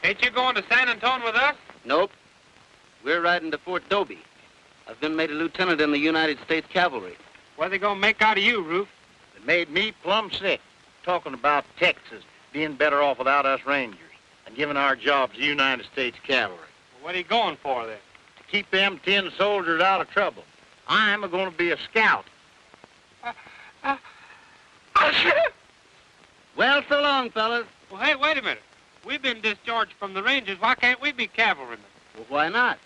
Ain't you going to San Antone with us? Nope. We're riding to Fort Dobie. I've been made a lieutenant in the United States Cavalry. What are they going to make out of you, Roof? It made me plumb sick, talking about Texas being better off without us Rangers and giving our jobs to the United States Cavalry. Well, what are you going for, then? To keep them 10 soldiers out of trouble. I'm going to be a scout. Well, so long, fellas. Well, hey, wait a minute. We've been discharged from the Rangers. Why can't we be cavalrymen? Well, why not?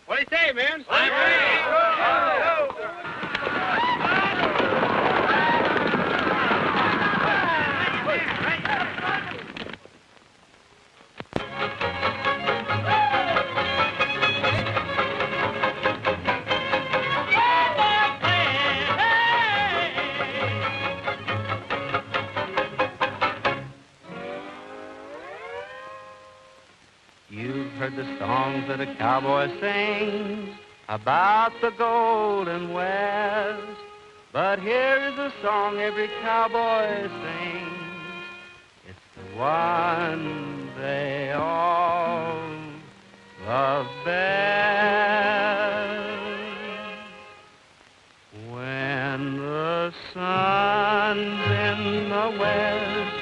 What do you say, men? You've heard the songs that a cowboy sings about the golden west, but here's a song every cowboy sings. It's the one they all love best. When the sun's in the west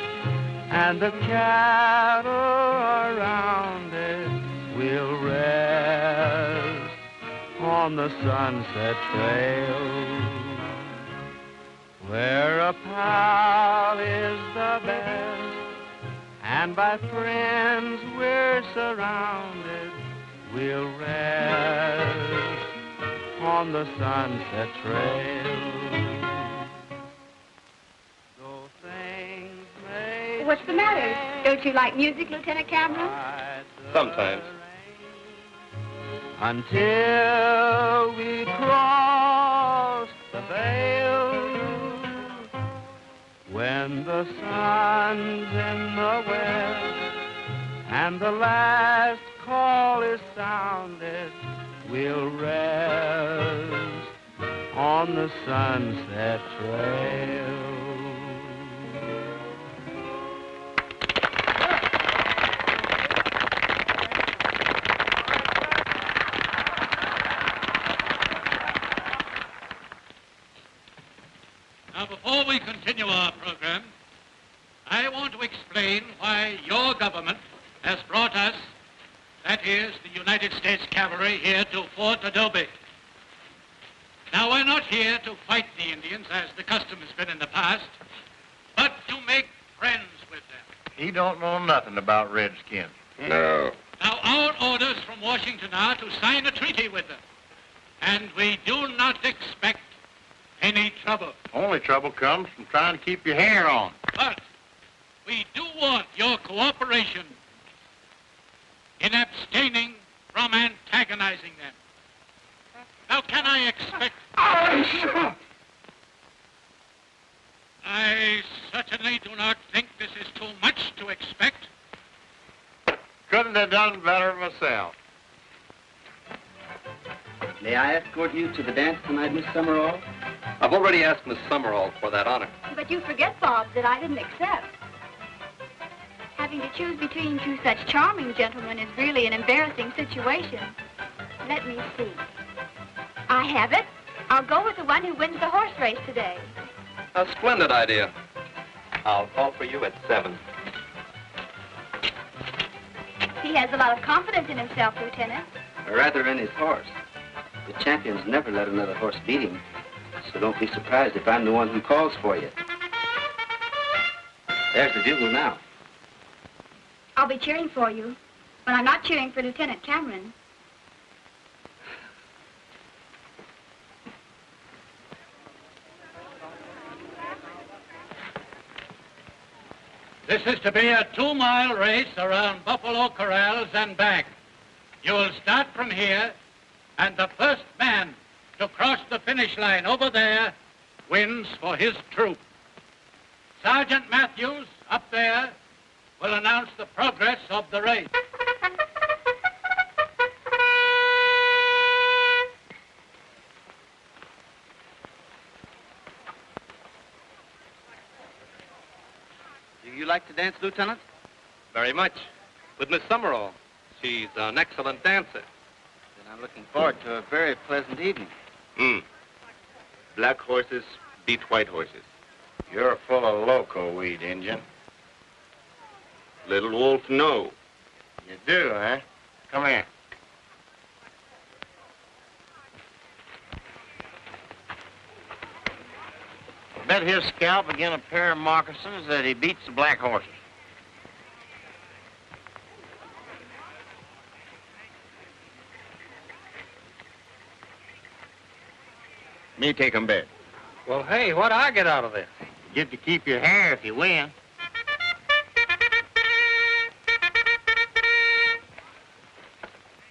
and the cattle are round it, we'll rest on the Sunset Trail, where a pal is the best, and by friends we're surrounded. We'll rest on the Sunset Trail. Though things may What's the matter? Don't you like music, Lieutenant Cameron? Sometimes. Until we cross the veil, when the sun's in the west and the last call is sounded, we'll rest on the Sunset Trail. Now, before we continue our program, I want to explain why your government has brought us, that is, the United States Cavalry, here to Fort Adobe. Now, we're not here to fight the Indians, as the custom has been in the past, but to make friends with them. He don't know nothing about Redskins. No. Now, our orders from Washington are to sign a treaty with them, and we do not expect any trouble. Only trouble comes from trying to keep your hair on. But we do want your cooperation in abstaining from antagonizing them. Now, can I expect... I certainly do not think this is too much to expect. Couldn't have done better myself. May I escort you to the dance tonight, Miss Summerall? I've already asked Miss Summerall for that honor. But you forget, Bob, that I didn't accept. Having to choose between two such charming gentlemen is really an embarrassing situation. Let me see. I have it. I'll go with the one who wins the horse race today. A splendid idea. I'll call for you at 7. He has a lot of confidence in himself, Lieutenant. Or rather, in his horse. The champions never let another horse beat him, so don't be surprised if I'm the one who calls for you. There's the bugle now. I'll be cheering for you, but I'm not cheering for Lieutenant Cameron. This is to be a 2-mile race around Buffalo Corrals and back. You will start from here, and the first man to cross the finish line over there wins for his troop. Sergeant Matthews, up there, will announce the progress of the race. Do you like to dance, Lieutenant? Very much. with Miss Summerall. She's an excellent dancer. Then I'm looking forward to a very pleasant evening. Black horses beat white horses. You're full of loco weed, Injun. Little Wolf, no. You do, huh? Come here. Bet his scalp again a pair of moccasins that he beats the black horses. Me take 'em bet. Well, hey, what'd I get out of this? You get to keep your hair if you win.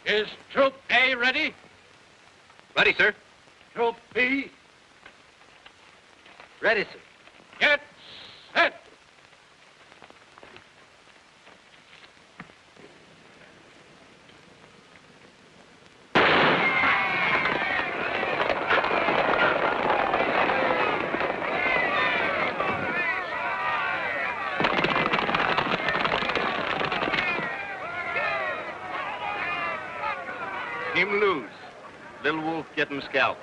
Is Troop A ready? Ready, sir. Troop B, Ready, sir. get set. Him lose. Little Wolf get him scalp.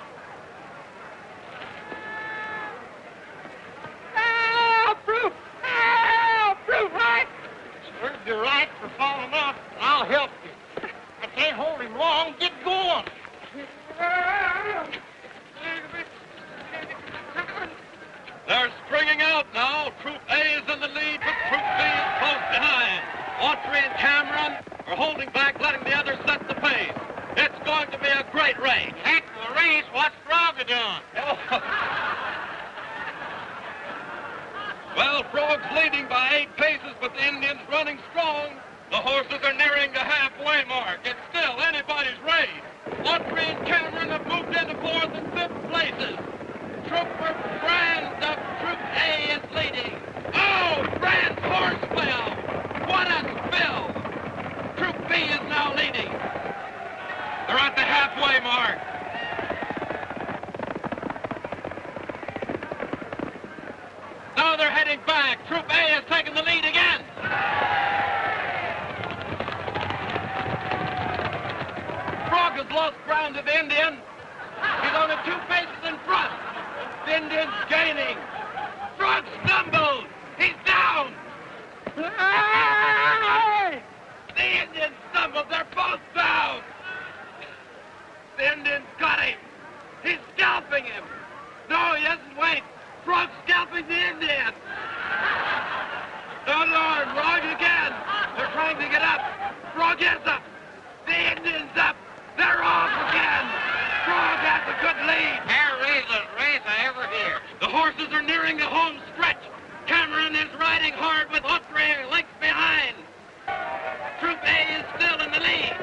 Served you right for falling off, and I'll help you. I can't hold him long. Get going. They're springing out now. Troop A is in the lead, but Troop B is close behind. Autry and Cameron are holding back, letting the others set the pace. It's going to be a great race. Heck of a race. What's Frogger doing? Well, Frog's leading by 8 paces, but the Indians running strong. The horses are nearing the halfway mark. It's still anybody's race. Autry and Cameron have moved into 4th and 5th places. Trooper Brand of Troop A is leading. Oh, Brand's horse fell. What a spill. Troop B is now leading. They're at the halfway mark. Now they're heading back. Troop A has taken the lead again. Frog has lost ground to the Indian. He's only 2 paces in front. The Indian's gaining. Frog stumbles. He's down. The Indian stumbled. They're both down. The Indian's got him. He's scalping him. No, he doesn't wait. Frog's scalping the Indian. Oh, Lord, Frog again. They're trying to get up. Frog is up. The Indian's up. They're off again. Frog has a good lead. Hair-raiseless race I ever hear. The horses are nearing the home stretch. Cameron is riding hard with Autry length behind. Troop A is still in the lead.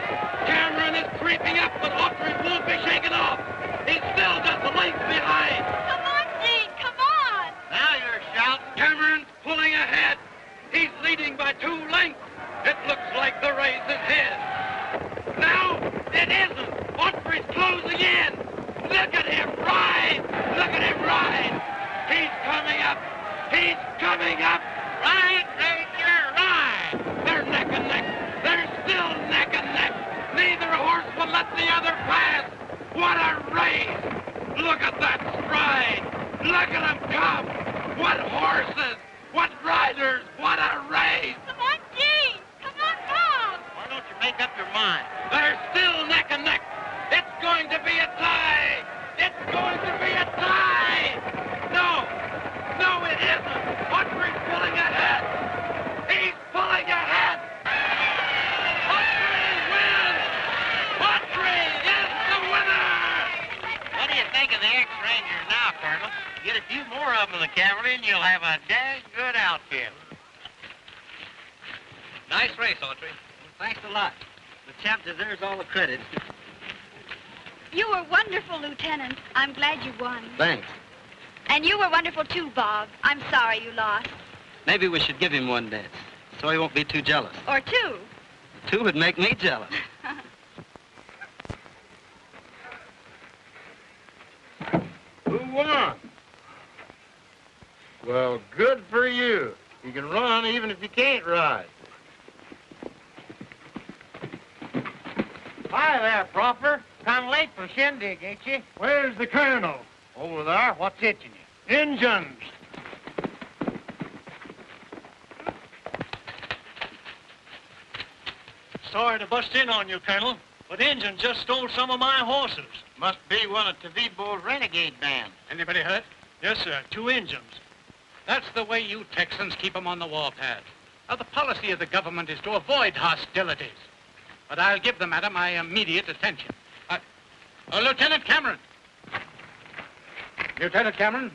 Cameron is creeping up, but Autry won't be shaken off. He's still just a length behind. Come on, Dean, come on. Now you're shouting. Cameron's pulling ahead. He's leading by 2 lengths. It looks like the race is his. Now, it isn't. Autry's closing in. Look at him ride. Look at him ride. He's coming up. He's coming up. Ride, Ranger, ride. They're neck and neck. They're still neck and neck. Neither horse will let the other pass. What a race. Look at that stride. Look at them come. What horses. What riders. What a race. Come on, Dean. Come on, Bob. Why don't you make up your mind? They're still neck and neck. It's going to be a tie. It's going to be a tie. No. No, it isn't. Autry's pulling ahead. He's pulling ahead. Autry wins. Autry is the winner. What do you think of the ex-Rangers now, Colonel? Get a few more of them in the cavalry and you'll have a dang good outfit. Nice race, Autry. Thanks a lot. The chap deserves all the credit. You were wonderful, Lieutenant. I'm glad you won. Thanks. And you were wonderful, too, Bob. I'm sorry you lost. Maybe we should give him 1 dance, so he won't be too jealous. Or 2. 2 would make me jealous. Who won? Well, good for you. You can run even if you can't ride. Hi there, Proffer. Come late for shindig, ain't you? Where's the colonel? Over there. What's itching you? Injuns. Sorry to bust in on you, Colonel, but Injun just stole some of my horses. Must be one of Tavibo's renegade band. Anybody hurt? Yes, sir, 2 Injuns. That's the way you Texans keep them on the warpath. Now, the policy of the government is to avoid hostilities. But I'll give the matter my immediate attention. Lieutenant Cameron. Lieutenant Cameron,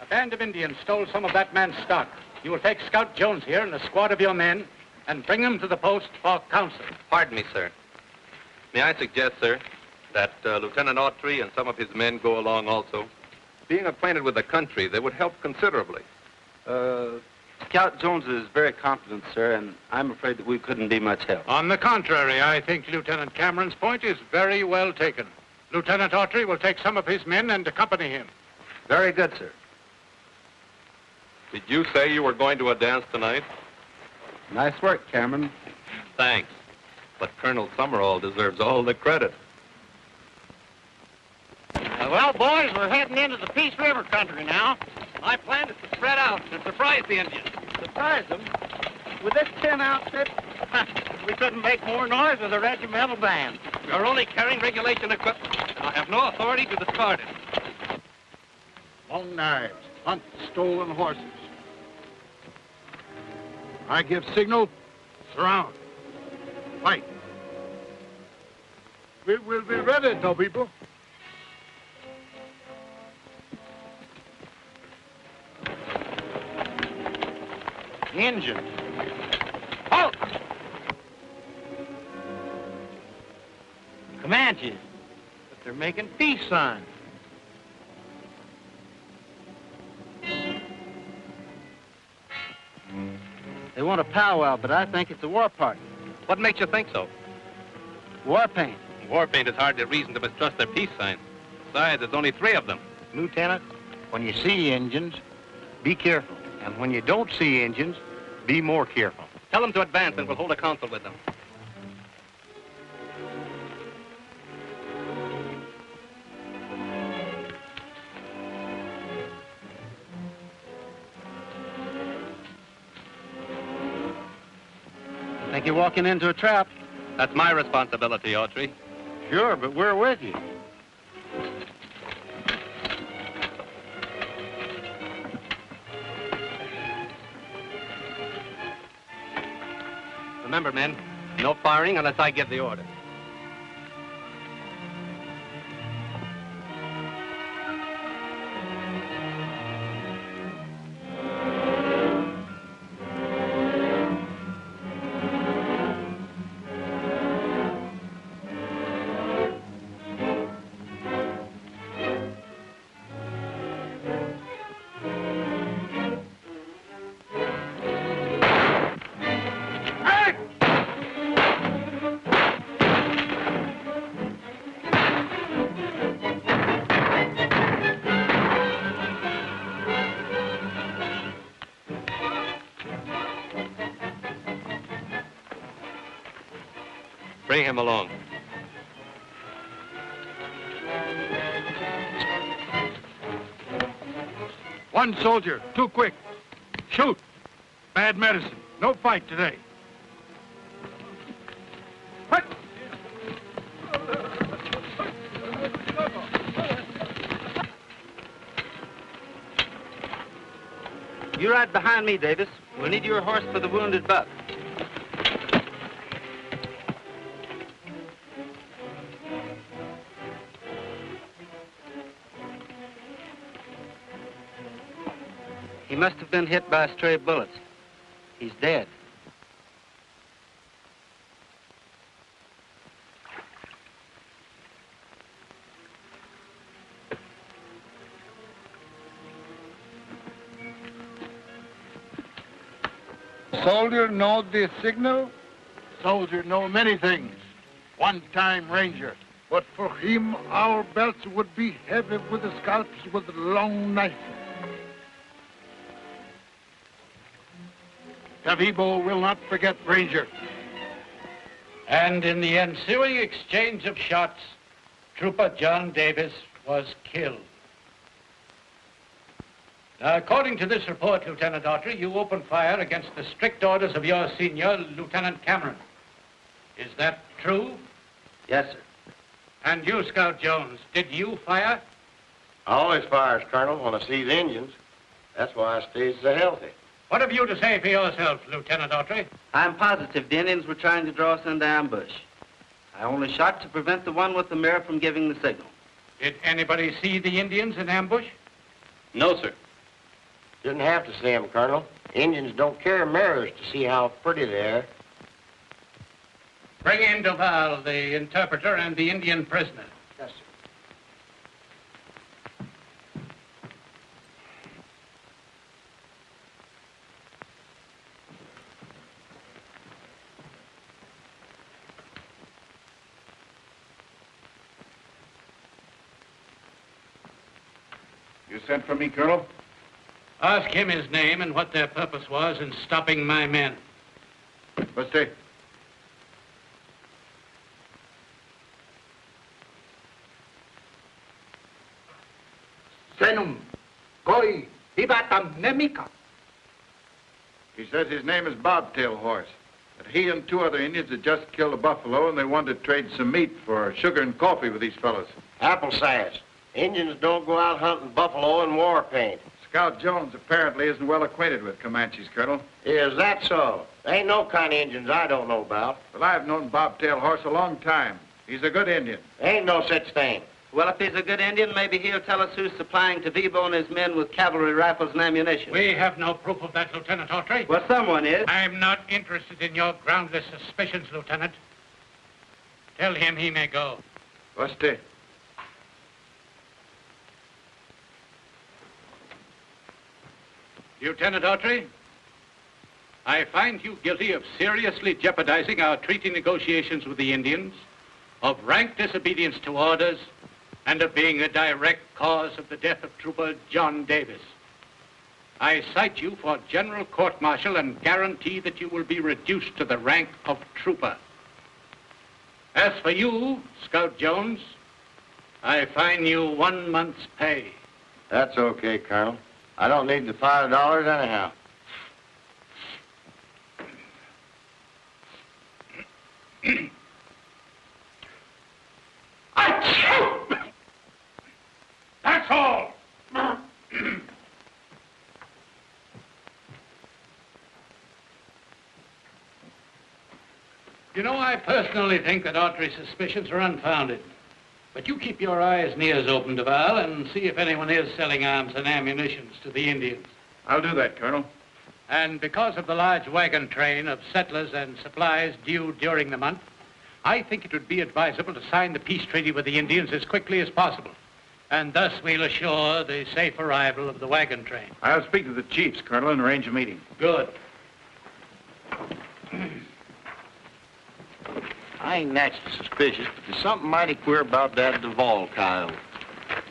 a band of Indians stole some of that man's stock. You will take Scout Jones here and a squad of your men and bring them to the post for counsel. Pardon me, sir. May I suggest, sir, that Lieutenant Autry and some of his men go along also? Being acquainted with the country, they would help considerably. Scout Jones is very competent, sir, and I'm afraid that we couldn't be much help. On the contrary, I think Lieutenant Cameron's point is very well taken. Lieutenant Autry will take some of his men and accompany him. Very good, sir. Did you say you were going to a dance tonight? Nice work, Cameron. Thanks. But Colonel Summerall deserves all the credit. Well, boys, we're heading into the Peace River country now. My plan is to spread out and surprise the Indians. Surprise them? With this 10 outfit? We couldn't make more noise with a regimental band. We are only carrying regulation equipment, and I have no authority to discard it. Long knives, hunt stolen horses. I give signal, surround, fight. We will be ready, no people. Engine. Halt! Comanches. But they're making peace signs. They want a powwow, but I think it's a war party. What makes you think so? War paint. War paint is hardly a reason to mistrust their peace signs. Besides, there's only 3 of them. Lieutenant, when you see Indians, be careful. And when you don't see Indians, be more careful. Tell them to advance and we'll hold a council with them. I think you're walking into a trap. That's my responsibility, Autry. Sure, but we're with you. Remember, men, no firing unless I give the order. Bring him along. One soldier, too quick. Shoot. Bad medicine. No fight today. What? You ride behind me, Davis. We'll need your horse for the wounded buck. He must have been hit by stray bullets. He's dead. Soldier know the signal? Soldier know many things. One-time ranger. But for him, our belts would be heavy with the scalps with a long knife. Tavibo will not forget Ranger. And in the ensuing exchange of shots, Trooper John Davis was killed. Now, according to this report, Lieutenant Autry, you opened fire against the strict orders of your senior, Lieutenant Cameron. Is that true? Yes, sir. And you, Scout Jones, did you fire? I always fires, Colonel, when I see the Indians. That's why I stays so healthy. What have you to say for yourself, Lieutenant Autry? I'm positive the Indians were trying to draw us into ambush. I only shot to prevent the one with the mirror from giving the signal. Did anybody see the Indians in ambush? No, sir. Didn't have to see 'em, Colonel. Indians don't carry mirrors to see how pretty they are. Bring in Duval, the interpreter, and the Indian prisoner. Yes, sir. You sent for me, Colonel? Ask him his name and what their purpose was in stopping my men. What's that? Senum, Goi, Vivatam Nemika. He says his name is Bobtail Horse. That he and 2 other Indians had just killed a buffalo and they wanted to trade some meat for sugar and coffee with these fellows. Apple sash. Indians don't go out hunting buffalo in war paint. Scout Jones apparently isn't well acquainted with Comanches, Colonel. Is that so? Ain't no kind of Indians I don't know about. Well, I've known Bobtail Horse a long time. He's a good Indian. Ain't no such thing. Well, if he's a good Indian, maybe he'll tell us who's supplying Tavibo and his men with cavalry rifles and ammunition. We have no proof of that, Lieutenant Autry. Well, someone is. I'm not interested in your groundless suspicions, Lieutenant. Tell him he may go. What's that? Lieutenant Autry, I find you guilty of seriously jeopardizing our treaty negotiations with the Indians, of rank disobedience to orders, and of being a direct cause of the death of Trooper John Davis. I cite you for general court-martial and guarantee that you will be reduced to the rank of trooper. As for you, Scout Jones, I fine you 1 month's pay. That's okay, Colonel. I don't need the $5 anyhow. That's all. You know, I personally think that Autry's suspicions are unfounded. But you keep your eyes and ears open, Duval, and see if anyone is selling arms and ammunition to the Indians. I'll do that, Colonel. And because of the large wagon train of settlers and supplies due during the month, I think it would be advisable to sign the peace treaty with the Indians as quickly as possible. And thus we'll assure the safe arrival of the wagon train. I'll speak to the chiefs, Colonel, and arrange a meeting. Good. I ain't naturally suspicious, but there's something mighty queer about that Duval coyote.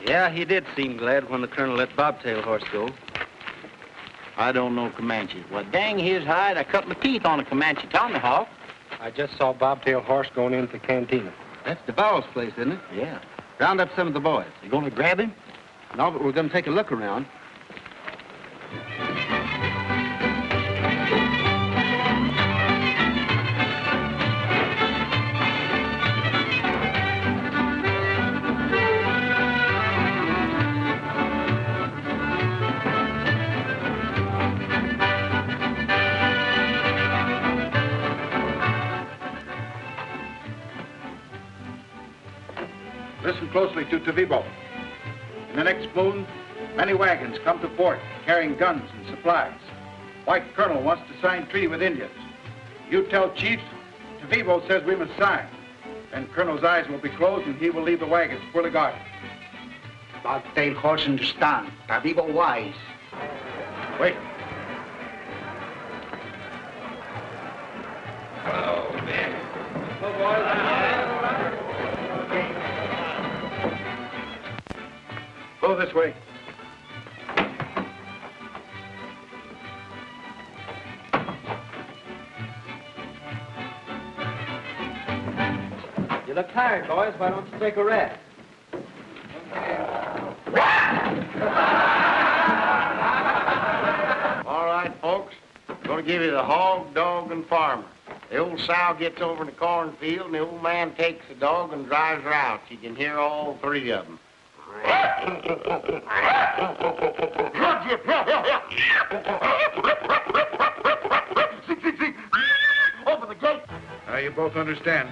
Yeah, he did seem glad when the colonel let Bobtail Horse go. I don't know Comanche. Well, dang his hide, I cut my teeth on a Comanche tomahawk. I just saw Bobtail Horse going into the cantina. That's Duval's place, isn't it? Yeah. Round up some of the boys. You gonna grab him? No, but we're going to take a look around. Listen closely to Tavibo. In the next moon, many wagons come to port carrying guns and supplies. White Colonel wants to sign treaty with Indians. You tell chiefs, Tavibo says we must sign. Then Colonel's eyes will be closed and he will leave the wagons fully guarded. Bobtail Horse understand. Tavibo wise. Wait. Oh, man. Go this way. You look tired, boys. Why don't you take a rest? All right, folks. I'm going to give you the hog, dog, and farmer. The old sow gets over in the cornfield, and the old man takes the dog and drives her out. You can hear all three of them. Open the gate. Now you both understand.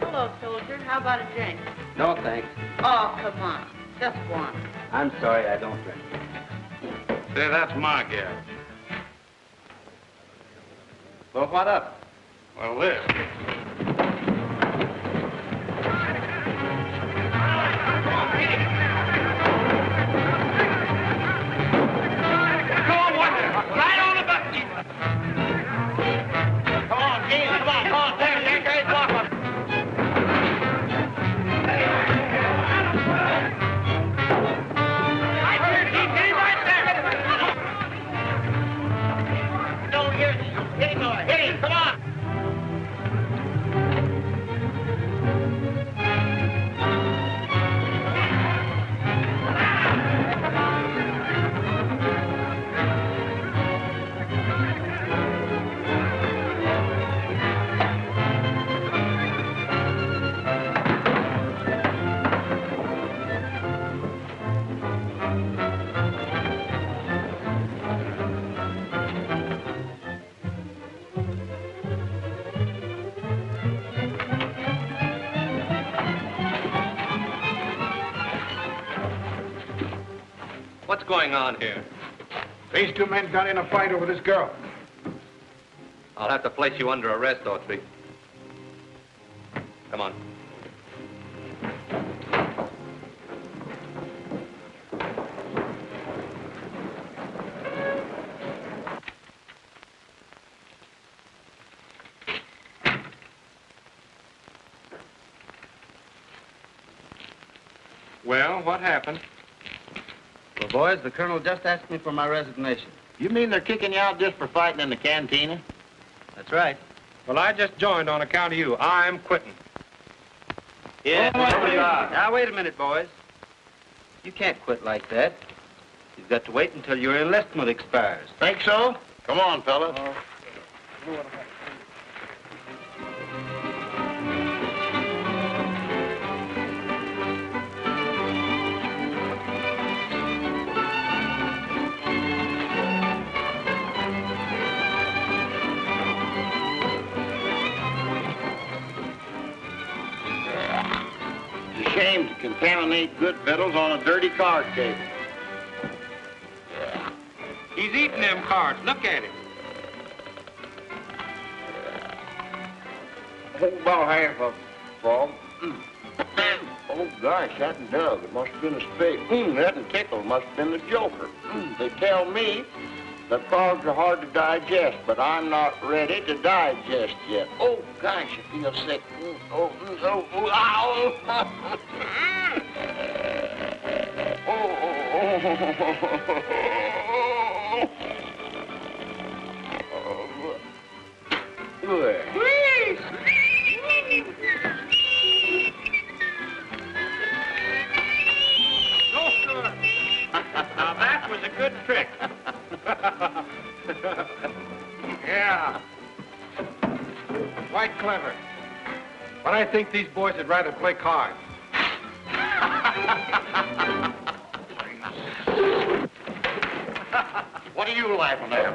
Hello, soldier. How about a drink? No, thanks. Oh, come on. Just one. I'm sorry, I don't drink. Say, that's my gal. Well, what up? Well, this. What's going on here? These two men got in a fight over this girl. I'll have to place you under arrest, Autry. Come on. Well, what happened? Well, boys, the colonel just asked me for my resignation. You mean they're kicking you out just for fighting in the cantina? That's right. Well, I just joined on account of you. I'm quitting. Yeah, now, wait a minute, boys. You can't quit like that. You've got to wait until your enlistment expires. Think so? Come on, fellas. Shame to contaminate good victuals on a dirty card table. He's eating them cards. Look at him. About half of frog. Oh, gosh, that and Doug. It must have been a spade. That and Tickle must have been the joker. They tell me that frogs are hard to digest, but I'm not ready to digest yet. Oh, gosh, I feel sick. Ow! Now, that was a good trick. Yeah. Quite clever. But I think these boys would rather play cards. What are you laughing at?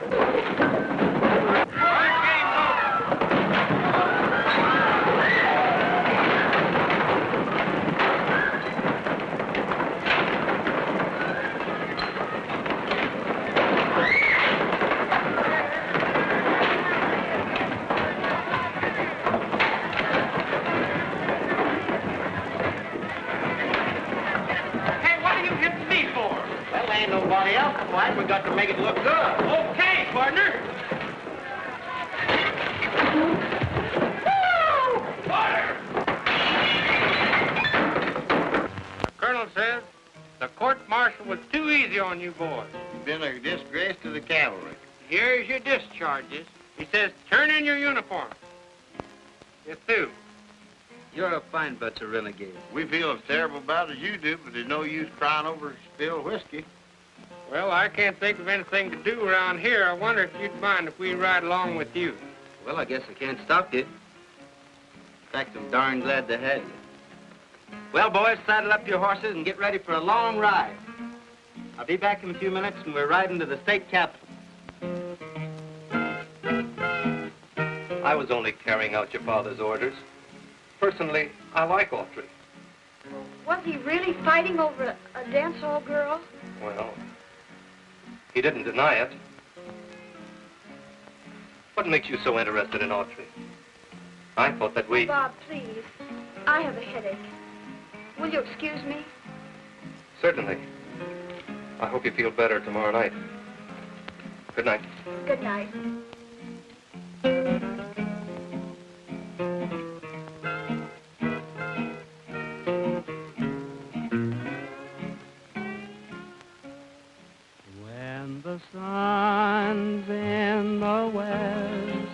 Hey, what are you hitting me for? Well, ain't nobody else to fight. We got to make it look good. Okay, partner. The colonel says the court-martial was too easy on you boys. You've been a disgrace to the cavalry. Here's your discharges. He says turn in your uniform. You're through. You're a fine bunch of renegades. We feel as terrible about it as you do, but there's no use crying over spilled whiskey. Well, I can't think of anything to do around here. I wonder if you'd mind if we ride along with you. Well, I guess I can't stop you. In fact, I'm darn glad to have you. Well, boys, saddle up your horses and get ready for a long ride. I'll be back in a few minutes and we're riding to the state capitol. I was only carrying out your father's orders. Personally, I like Autry. Was he really fighting over a dance hall girl? Well, he didn't deny it. What makes you so interested in Autry? I thought that we... Bob, please. I have a headache. Will you excuse me? Certainly. I hope you feel better tomorrow night. Good night. Good night. When the sun's in the west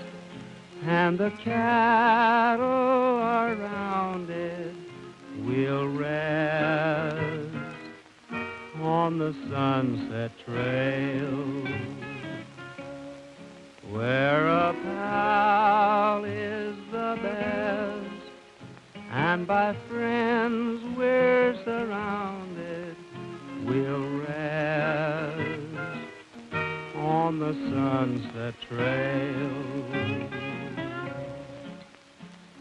and the cattle are rounded, we'll rest on the sunset trail where a pal is the best and by friends we're surrounded. We'll rest on the sunset trail.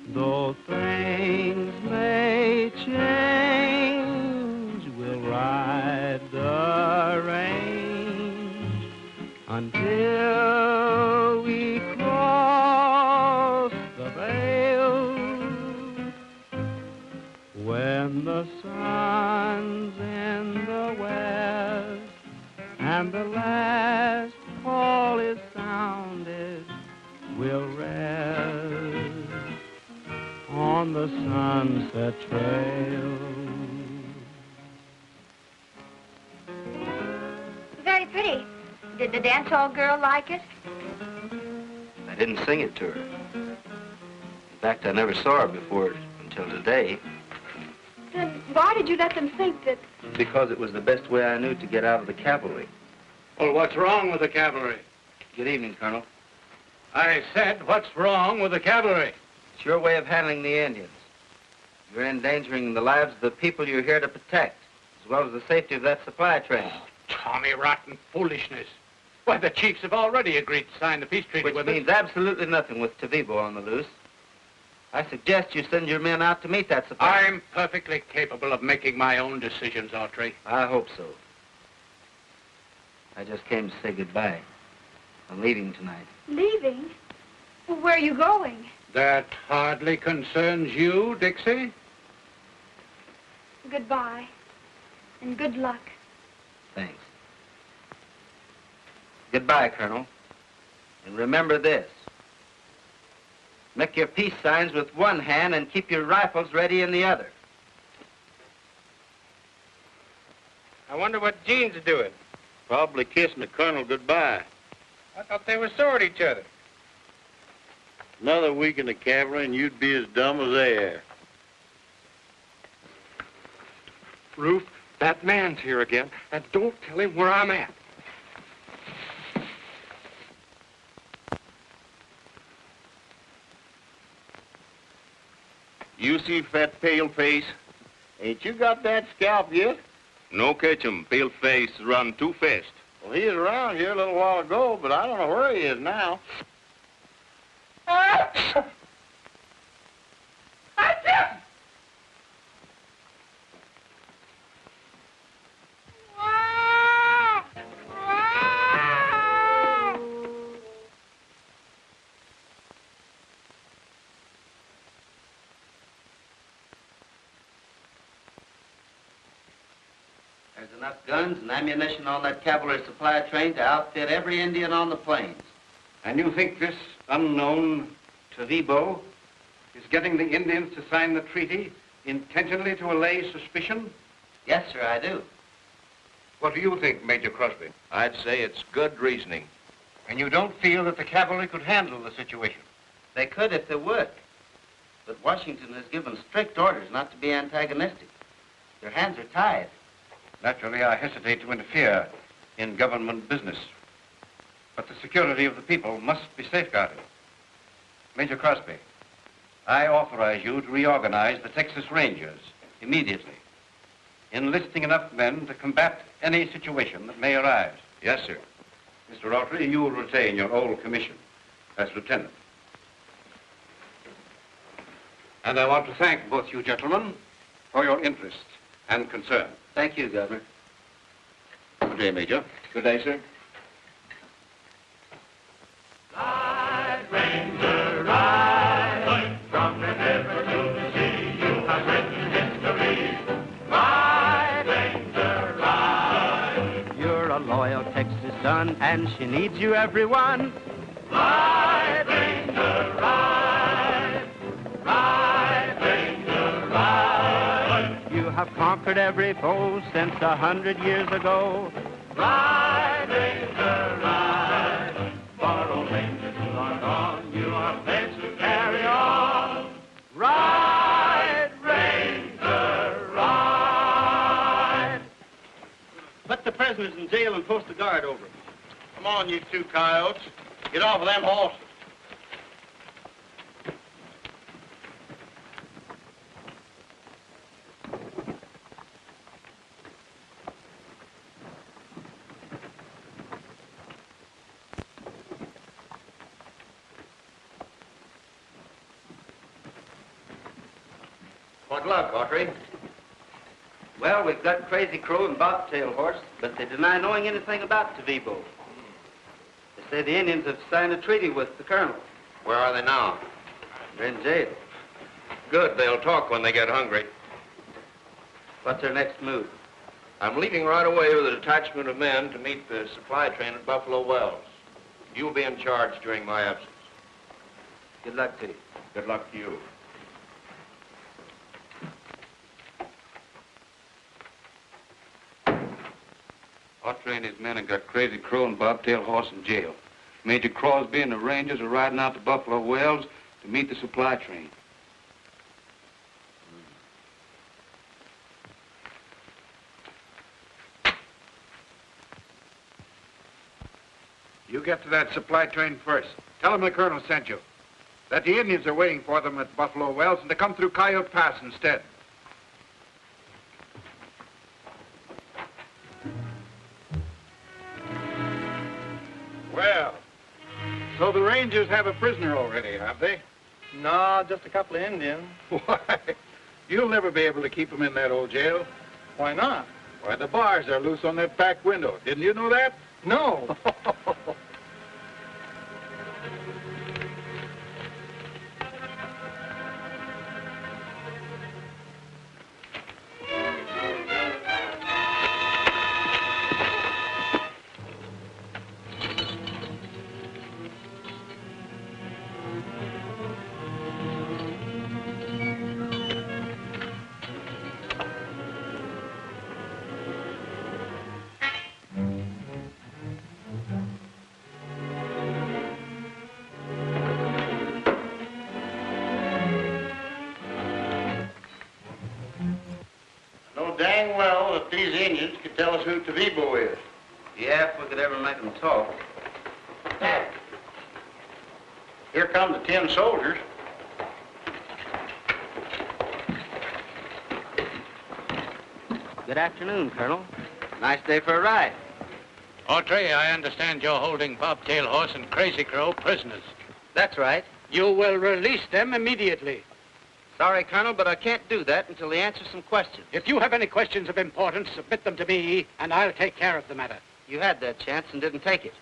Though things may change, we'll ride the range until we cross the vale. When the sun's in the west and the last call is sounded, we'll rest on the sunset trail. Very pretty. Did the dance hall girl like it? I didn't sing it to her. In fact, I never saw her before until today. Then why did you let them think that... Because it was the best way I knew to get out of the cavalry. Well, what's wrong with the cavalry? Good evening, Colonel. I said, what's wrong with the cavalry? It's your way of handling the Indians. You're endangering the lives of the people you're here to protect, as well as the safety of that supply train. Oh, Tommy rotten foolishness. Why, the chiefs have already agreed to sign the peace treaty Which with means us. absolutely nothing with Tavibo on the loose. I suggest you send your men out to meet that supply. I'm perfectly capable of making my own decisions, Autry. I hope so. I just came to say goodbye. I'm leaving tonight. Leaving? Well, where are you going? That hardly concerns you, Dixie. Goodbye. And good luck. Thanks. Goodbye, Colonel. And remember this. Make your peace signs with one hand and keep your rifles ready in the other. I wonder what Gene's doing. Probably kissing the colonel goodbye. I thought they were sore at each other. Another week in the cavalry and you'd be as dumb as they are. Ruth, that man's here again, and don't tell him where I'm at. You see fat pale face? Ain't you got that scalp yet? No catch him. Pale face run too fast. Well, he was around here a little while ago, but I don't know where he is now. There's enough guns and ammunition on that cavalry supply train to outfit every Indian on the plains. And you think this unknown Tavibo is getting the Indians to sign the treaty intentionally to allay suspicion? Yes, sir, I do. What do you think, Major Crosby? I'd say it's good reasoning. And you don't feel that the cavalry could handle the situation? They could if they would. But Washington has given strict orders not to be antagonistic. Their hands are tied. Naturally, I hesitate to interfere in government business. But the security of the people must be safeguarded. Major Crosby, I authorize you to reorganize the Texas Rangers immediately, enlisting enough men to combat any situation that may arise. Yes, sir. Mr. Autry, you will retain your old commission as lieutenant. And I want to thank both you gentlemen for your interest and concern. Thank you, Governor. Good day, Major. Good day, sir. Ride, Ranger, ride, from the river to the sea, you have written history. Ride, Ranger, ride. You're a loyal Texas son, and she needs you, everyone. Ride, Ranger, ride. Ride, Ranger, ride. You have conquered every foe since 100 years ago. Ride, Ranger, ride. For old Rangers who are gone, you are pledged to carry on. Ride, Ranger, ride. Put the prisoners in jail and post a guard over them. Come on, you two coyotes. Get off of them horses. What luck, Autry? Well, we've got Crazy Crow and Bobtail Horse, but they deny knowing anything about Tavibo. They say the Indians have signed a treaty with the colonel. Where are they now? They're in jail. Good, they'll talk when they get hungry. What's their next move? I'm leaving right away with a detachment of men to meet the supply train at Buffalo Wells. You'll be in charge during my absence. Good luck to you. Good luck to you. Autry and his men have got Crazy Crow and Bobtail Horse in jail. Major Crosby and the Rangers are riding out to Buffalo Wells to meet the supply train. You get to that supply train first. Tell them the colonel sent you. That the Indians are waiting for them at Buffalo Wells and to come through Coyote Pass instead. Well, so the Rangers have a prisoner already, have they? No, just a couple of Indians. Why, you'll never be able to keep them in that old jail. Why not? Why, the bars are loose on that back window. Didn't you know that? No. Dang well that these Indians could tell us who Tavibo is. Yeah, if we could ever make them talk. Here come the 10 soldiers. Good afternoon, Colonel. Nice day for a ride. Autry, I understand you're holding Bobtail Horse and Crazy Crow prisoners. That's right. You will release them immediately. Sorry, Colonel, but I can't do that until they answer some questions. If you have any questions of importance, submit them to me, and I'll take care of the matter. You had that chance and didn't take it.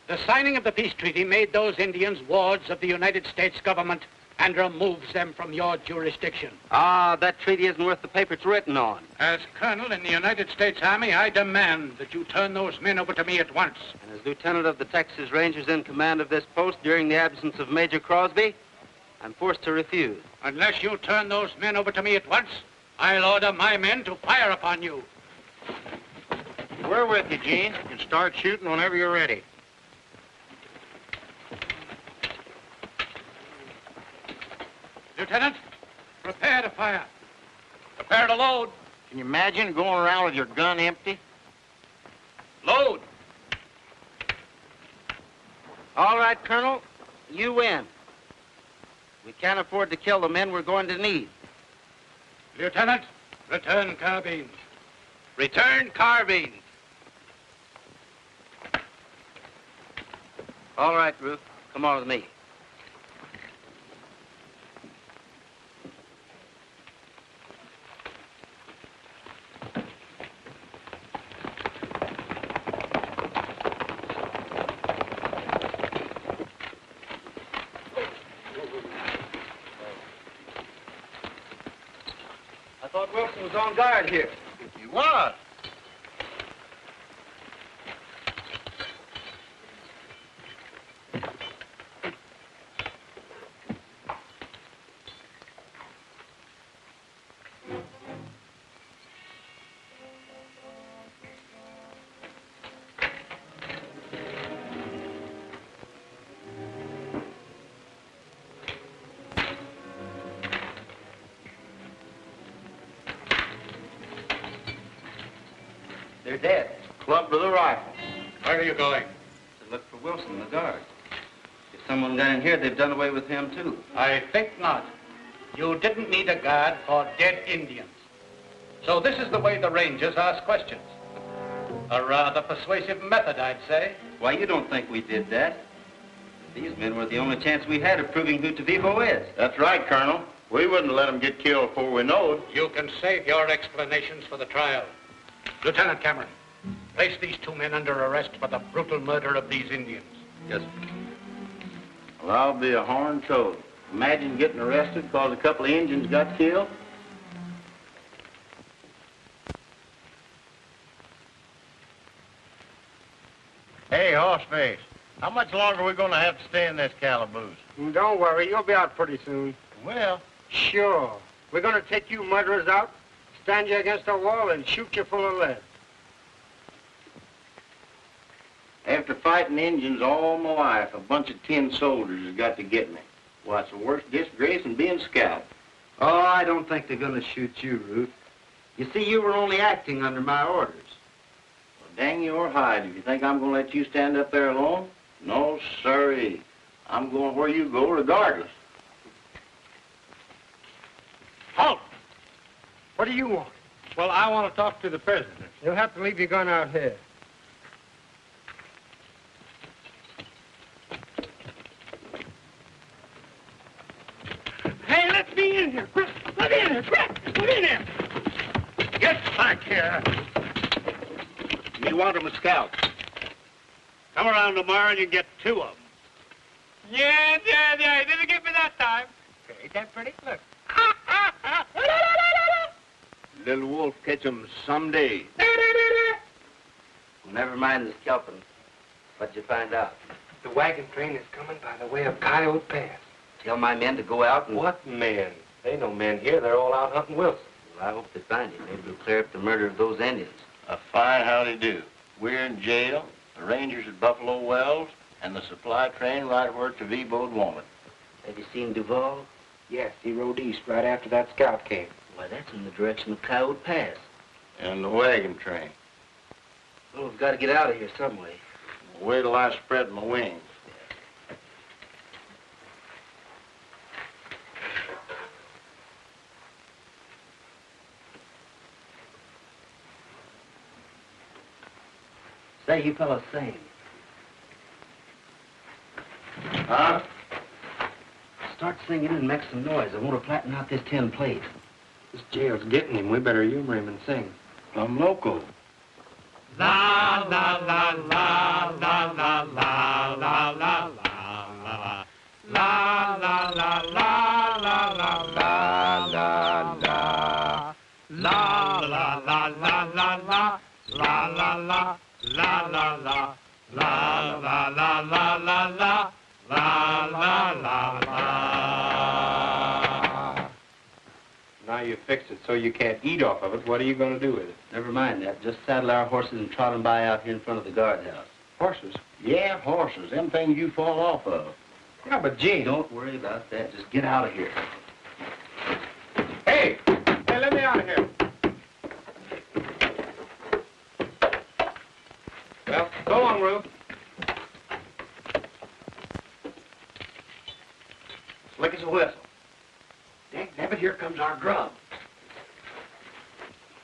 The signing of the peace treaty made those Indians wards of the United States government and removes them from your jurisdiction. Ah, that treaty isn't worth the paper it's written on. As colonel in the United States Army, I demand that you turn those men over to me at once. And as lieutenant of the Texas Rangers in command of this post during the absence of Major Crosby, I'm forced to refuse. Unless you turn those men over to me at once, I'll order my men to fire upon you. We're with you, Gene. You can start shooting whenever you're ready. Lieutenant, prepare to fire. Prepare to load. Can you imagine going around with your gun empty? Load. All right, Colonel, you win. We can't afford to kill the men we're going to need. Lieutenant, return carbines. Return carbines. All right, Ruth, come on with me. I thought Wilson was on guard here. He was. They're dead. Clubbed with a rifle. Where are you going? To look for Wilson, the guard. If someone got in here, they've done away with him, too. I think not. You didn't need a guard for dead Indians. So this is the way the Rangers ask questions. A rather persuasive method, I'd say. Why, you don't think we did that? These men were the only chance we had of proving who Tavivo is. That's right, Colonel. We wouldn't let him get killed before we knowed. You can save your explanations for the trial. Lieutenant Cameron, place these two men under arrest for the brutal murder of these Indians. Yes. Well, I'll be a horned toad. Imagine getting arrested because a couple of Indians got killed. Hey, Horseface, how much longer are we going to have to stay in this calaboose? Don't worry, you'll be out pretty soon. Well, Sure. We're going to take you murderers out, stand you against a wall, and shoot you full of lead. after fighting Indians all my life, a bunch of tin soldiers has got to get me. Why, it's the worst disgrace than being scalped. Oh, I don't think they're going to shoot you, Ruth. You see, you were only acting under my orders. Well, dang your hide if you think I'm going to let you stand up there alone. No, sirree. I'm going where you go regardless. Halt! What do you want? Well, I want to talk to the prisoner. You'll have to leave your gun out here. Hey, let me in here, quick! Let me in here, quick! Let me in here! Get back here! You want them to scout? Come around tomorrow and you get 2 of them. Yeah. Didn't get me that time. Ain't that pretty? Look. Little wolf catch 'em someday. Well, never mind the scalping. What'd you find out? The wagon train is coming by the way of Coyote Pass. Tell my men to go out and... What men? There ain't no men here. They're all out hunting Wilson. Well, I hope they find you. Maybe we'll clear up the murder of those Indians. A fine howdy do. We're in jail, the Rangers at Buffalo Wells, and the supply train right where Tavivo'd wanted. Have you seen Duval? Yes, he rode east right after that scout came. Why, that's in the direction of Coyote Pass. And the wagon train. Well, we've got to get out of here some way. Wait till I spread my wings. Say, you fellas sing. Huh? Start singing and make some noise. I want to flatten out this tin plate. This jail's getting him. We better humor him and sing. I'm local. La la la la la la la la la la la la la la la la, la, la, la, la, la, la, la, la, la, la, la, la, la. Now you fixed it so you can't eat off of it. What are you going to do with it? Never mind that. Just saddle our horses and trot them by out here in front of the guardhouse. Horses? Yeah, horses. Them things you fall off of. Yeah, but gee, don't worry about that. Just get out of here. Hey! Hey, let me out of here. Well, go on, Ruth. Slick as a whistle. Dang, here comes our grub.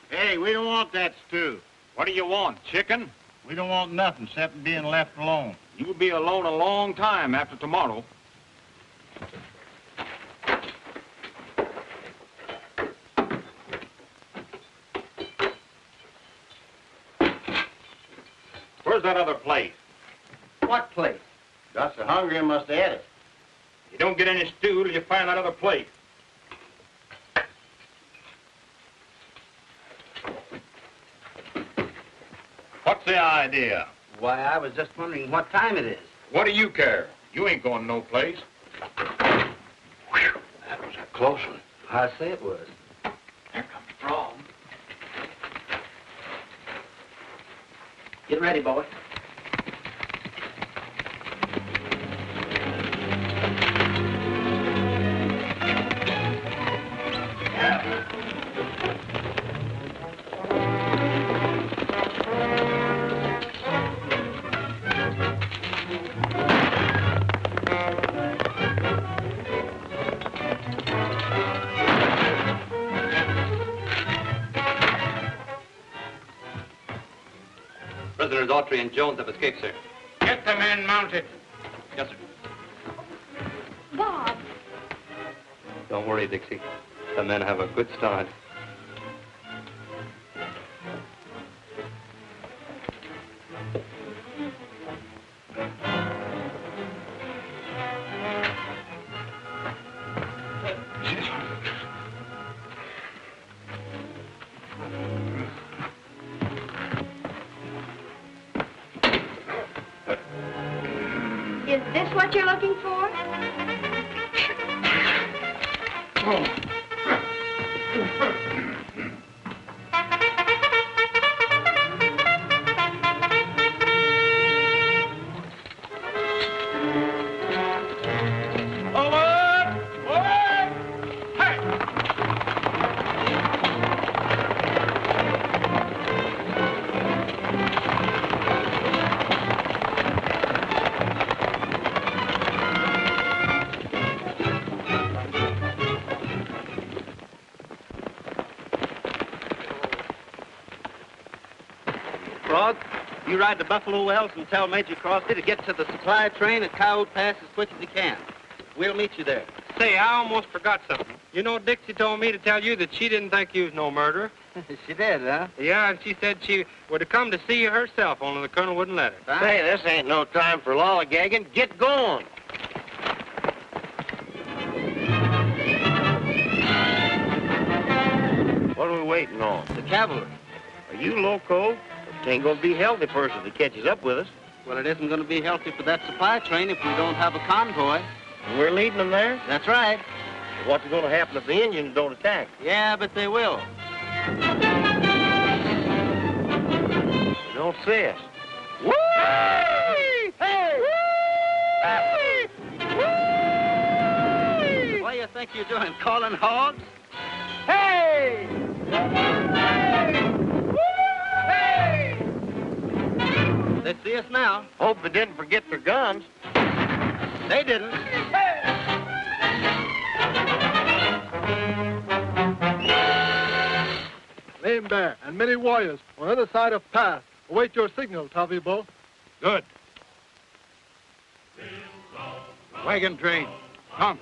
Hey, we don't want that stew. What do you want, chicken? We don't want nothing except being left alone. You'll be alone a long time after tomorrow. Where's that other plate? What place? Got so hungry and must have had it. You don't get any stew till you find that other plate. What's the idea? Why, I was just wondering what time it is. What do you care? You ain't going no place. That was a close one. I say it was. There comes Frog. Get ready, boy. Prisoners Autry and Jones have escaped, sir. Get the men mounted. Yes, sir. Bob, Don't worry, Dixie. The men have a good start. is this what you're looking for? You ride to Buffalo Wells and tell Major Crosby to get to the supply train at Coyote Pass as quick as he can. We'll meet you there. Say, I almost forgot something. You know, Dixie told me to tell you that she didn't think you was no murderer. She did, huh? Yeah, and she said she would have come to see you herself, only the colonel wouldn't let her. Say, this ain't no time for lollygagging. Get going. What are we waiting on? The cavalry. Are you loco? It ain't gonna be healthy first if it catches up with us. Well, it isn't going to be healthy for that supply train if we don't have a convoy. And we're leading them there? That's right. What's going to happen if the Indians don't attack? Yeah, but they will. They don't see us. Woo! Hey! Woo! What do you think you're doing, calling hogs? Hey! They see us now. Hope they didn't forget their guns. They didn't. Lame Bear and many warriors on the other side of pass. Await your signal, Tavibo. Good. Wagon train, come.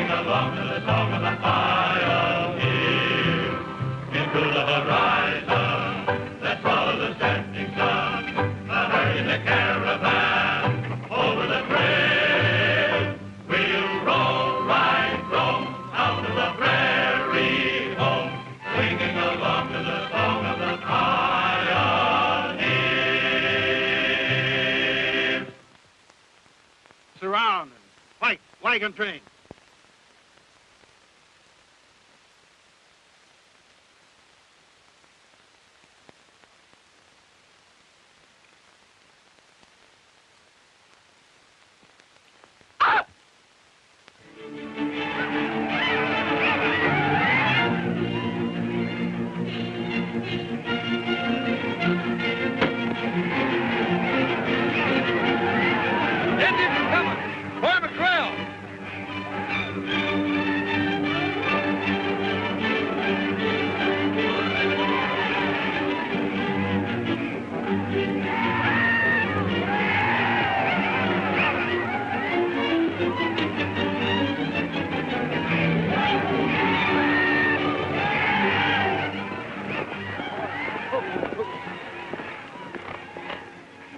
Along to the song of the pioneer, into the horizon, let's follow the setting sun, hurry in the caravan, over the trail. wagon train.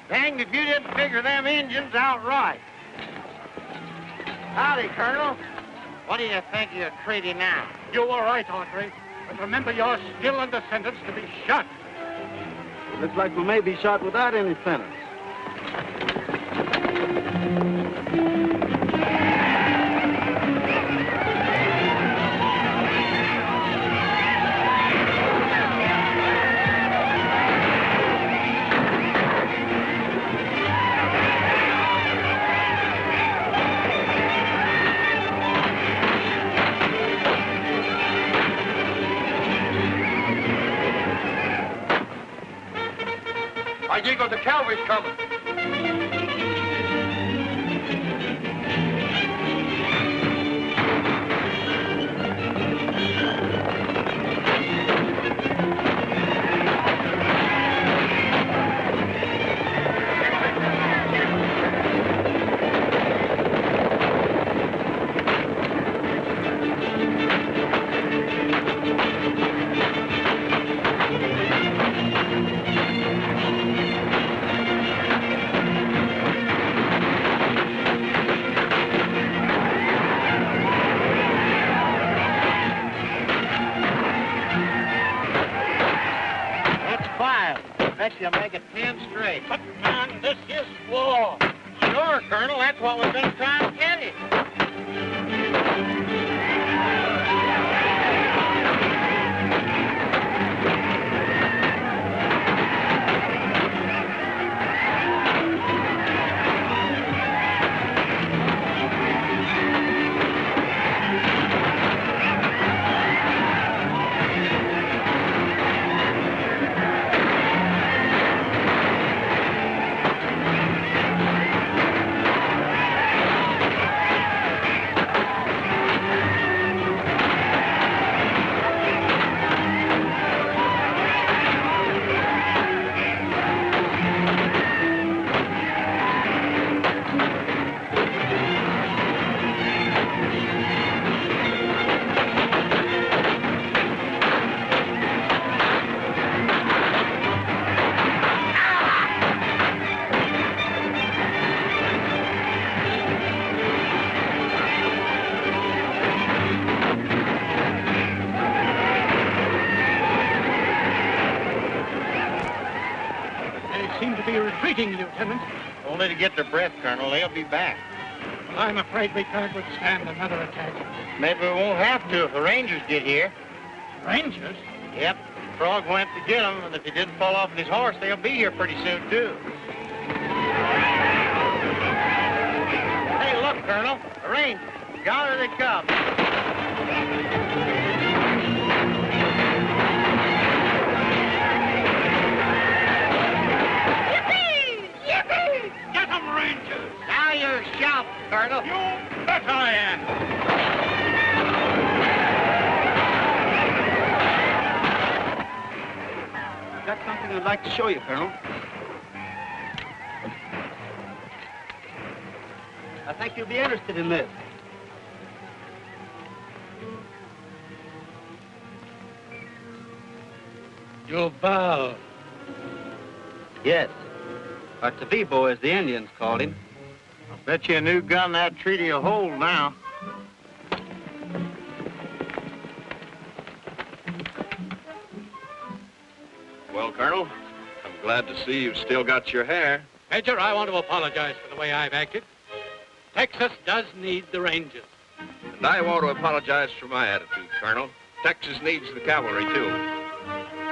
Dang if you didn't figure them engines out right. Howdy, Colonel. What do you think of your treaty now? You were right, Autry. But remember, you're still under sentence to be shot. It looks like we may be shot without any sentence. Diego, the cavalry's coming. You make it 10 straight. But, man, this is war. Sure, Colonel. That's what we've been trying to get you. Lieutenant. Only to get their breath, Colonel. They'll be back. Well, I'm afraid we can't withstand another attack. Maybe we won't have to if the Rangers get here. Rangers? Yep. Frog went to get them, and if he didn't fall off his horse, they'll be here pretty soon, too. Hey, look, Colonel. The Rangers. Yonder they come. Get them, Rangers! Now you're shouting, Colonel. You bet I am. I've got something I'd like to show you, Colonel. I think you'll be interested in this. You bow. Yes. Or Tavibo, as the Indians called him. I'll bet you a new gun that treaty will hold now. Well, Colonel, I'm glad to see you've still got your hair. Major, I want to apologize for the way I've acted. Texas does need the Rangers. And I want to apologize for my attitude, Colonel. Texas needs the cavalry, too.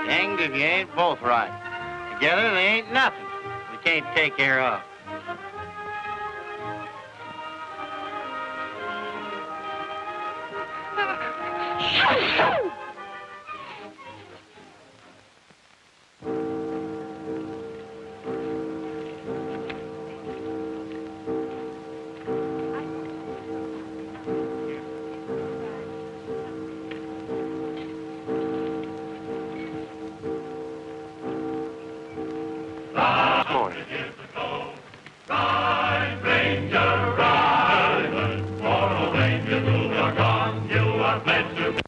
Danged if you ain't both right. Together, they ain't nothing we can't take care of. Ride, Ranger, ride, for the Rangers who are gone, you are meant to